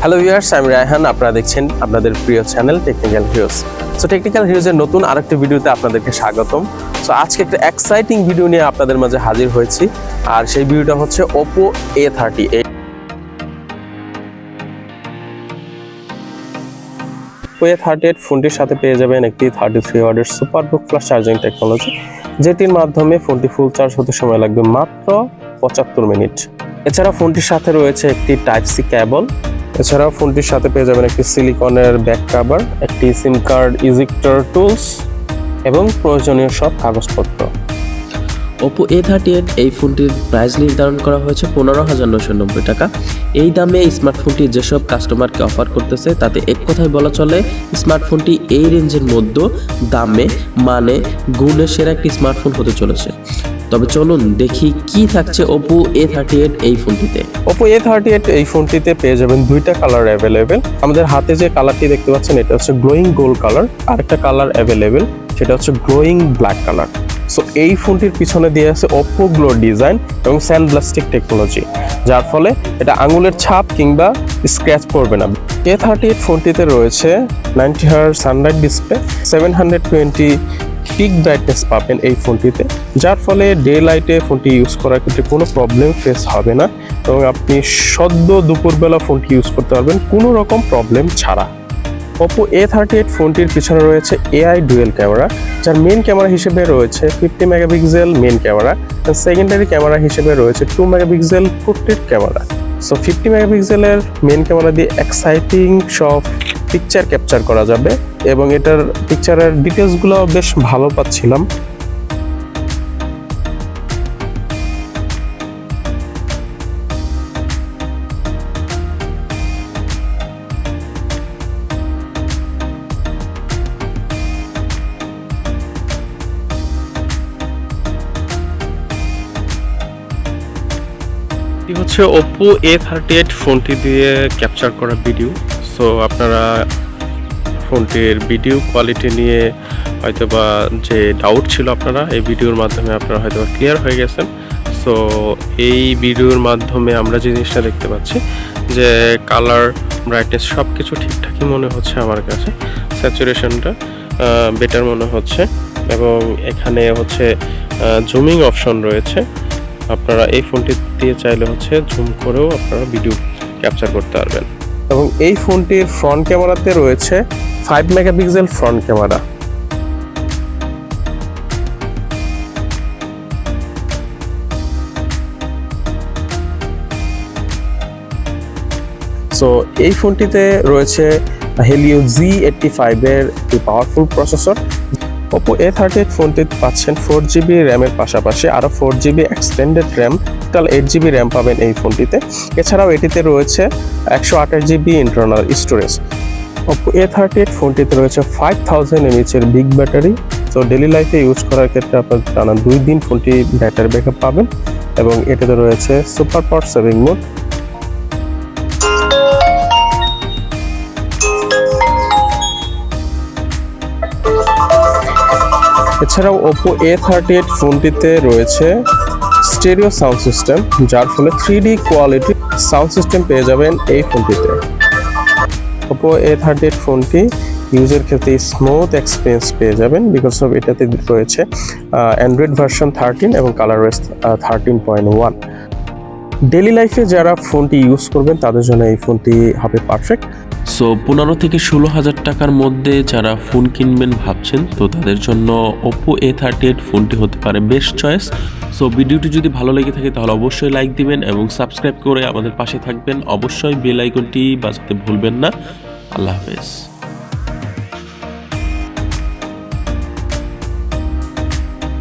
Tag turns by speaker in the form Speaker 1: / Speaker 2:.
Speaker 1: Hello viewers, আমি রায়হান। আপনারা দেখছেন আপনাদের প্রিয় channel Technical Heroes. So Technical হিরোজের নতুন আরেকটি ভিডিওতে আপনাদেরকে স্বাগতম। সো আজকে একটা এক্সাইটিং ভিডিও নিয়ে আপনাদের মাঝে হাজির হয়েছি, আর সেই ভিডিওটা হচ্ছে OPPO A38। OPPO A38 ফোনটির সাথে পেয়ে যাবেন একটি 33 ওয়াটের সুপারবুক ফ্ল্যাশ চার্জিং টেকনোলজি, যেটির মাধ্যমে ফোনটি ফুল চার্জ হতে সময় লাগবে মাত্র 75 মিনিট। এছাড়া ফোনটির সাথে রয়েছে একটি টাইপ সি কেবল। এছাড়াও ফোনটির সাথে পেয়ে যাবেন একটি সিলিকনের ব্যাক কভার, একটি সিম কার্ড ইজেক্টর টুলস এবং প্রয়োজনীয় সব কাগজপত্র।
Speaker 2: OPPO A38 এই ফোনটির প্রাইস নির্ধারণ করা হয়েছে 15,990 টাকা। এই দামে স্মার্টফোনটি যেসব কাস্টমারকে অফার করতেছে তাতে এক কথায় বলা চলে স্মার্টফোনটি এই রেঞ্জের মধ্যে দামে মানে গুণে সেরা একটি স্মার্টফোন হতে চলেছে। তবে চলুন দেখি কি থাকছে OPPO A38 এই ফোনটিতে।
Speaker 1: OPPO A38 এই ফোনটিতে পেয়ে যাবেন দুইটা কালার অ্যাভেলেবেল। আমাদের হাতে যে কালারটি দেখতে পাচ্ছেন এটা হচ্ছে গ্লোয়িং গোল্ড কালার, আর একটা কালার অ্যাভেলেবেল সেটা হচ্ছে গ্লোয়িং ব্ল্যাক কালার। সো এই ফোনটির পিছনে দিয়ে আছে OPPO গ্লো ডিজাইন এবং স্যান্ড ব্লাস্টিক টেকনোলজি, যার ফলে এটা আঙুলের ছাপ কিংবা স্ক্র্যাচ পড়বে না। A38 ফোনটিতে রয়েছে 90Hz Sunlight display, 720 pick brightness পাবেন এই ফোনটিতে, যার ফলে ডে লাইটে ফোনটি ইউজ করার ক্ষেত্রে কোনো প্রবলেম ফেস হবে না এবং আপনি সদ্য দুপুরবেলা ফোনটি ইউজ করতে পারবেন কোনো রকম প্রবলেম ছাড়া। OPPO A38 ফোনটির পিছনে রয়েছে AI ডুয়েল ক্যামেরা, যার মেন ক্যামেরা হিসেবে রয়েছে 50 megapixel main camera, secondary camera হিসেবে রয়েছে 2 মেগাপিক্সেল পোর্ট্রেট ক্যামেরা। সো 50 মেগাপিক্সেলের মেন ক্যামেরা দিয়ে এক্সাইটিং সব পিকচার ক্যাপচার করা যাবে এবং এটার পিকচারের ডিটেলসগুলো বেশ ভালো পাচ্ছিলাম। এটি হচ্ছে OPPO A38 ফোনটি দিয়ে ক্যাপচার করা ভিডিও। সো আপনারা ফোনটির ভিডিও কোয়ালিটি নিয়ে হয়তোবা যে ডাউট ছিল আপনারা এই ভিডিওর মাধ্যমে আপনারা হয়তো ক্লিয়ার হয়ে গেছেন। সো এই ভিডিওর মাধ্যমে আমরা যে জিনিসটা দেখতে পাচ্ছি যে কালার ব্রাইটনেস সব কিছু ঠিকঠাকই মনে হচ্ছে আমার কাছে, স্যাচুরেশনটা বেটার মনে হচ্ছে এবং এখানে হচ্ছে জুমিং অপশন রয়েছে। আপনারা এই ফোনটি দিয়ে চাইলে হচ্ছে জুম করেও আপনারা ভিডিও ক্যাপচার করতে পারবেন এবং এই ফোনটির ফ্রন্ট ক্যামেরাতে রয়েছে 5 মেগাপিক্সেল ফ্রন্ট ক্যামেরা। সো এই ফোনটিতে রয়েছে হেলিও G85 এর একটি পাওয়ারফুল প্রসেসর। OPPO A38 ফোনটিতে পাচ্ছেন 4GB র্যামের পাশাপাশি আরও 4GB extended RAM, total 8GB RAM পাবেন এই ফোনটিতে। এছাড়াও এটিতে রয়েছে 128GB internal storage. OPPO A38 ফোনটিতে রয়েছে 5000 mAh এর বিগ ব্যাটারি। তো ডেলি লাইফে ইউজ করার ক্ষেত্রে আপনার টানা 2 দিন ফোনটি ব্যাটারি ব্যাকআপ পাবেন এবং এটাতে রয়েছে সুপার পাওয়ার সেভিং মোড। এছাড়াও OPPO A38 ফোনটিতে রয়েছে স্টেরিও সাউন্ড সিস্টেম, যার ফলে 3D কোয়ালিটি সাউন্ড সিস্টেম পেয়ে যাবেন এই ফোনটিতে। OPPO A38 ফোনটি ইউজের ক্ষেত্রে স্মুথ এক্সপিরিয়েন্স পেয়ে যাবেন বিকজ অফ এটাতে রয়েছে অ্যান্ড্রয়েড ভার্সন 13 এবং কালারওয়েজ 13.1। ডেলি লাইফে যারা ফোনটি ইউজ করবেন তাদের জন্য এই ফোনটি হবে পারফেক্ট।
Speaker 2: সো 15 থেকে 16,000 টাকার মধ্যে যারা ফোন কিনবেন ভাবছেন তো তাদের জন্য OPPO A38 ফোনটি হতে পারে বেস্ট চয়েস। সো ভিডিওটি যদি ভালো লেগে থাকে তাহলে অবশ্যই লাইক দিবেন এবং সাবস্ক্রাইব করে আমাদের পাশে থাকবেন। অবশ্যই বেল আইকনটি বাজাতে ভুলবেন না। আল্লাহ হাফেজ।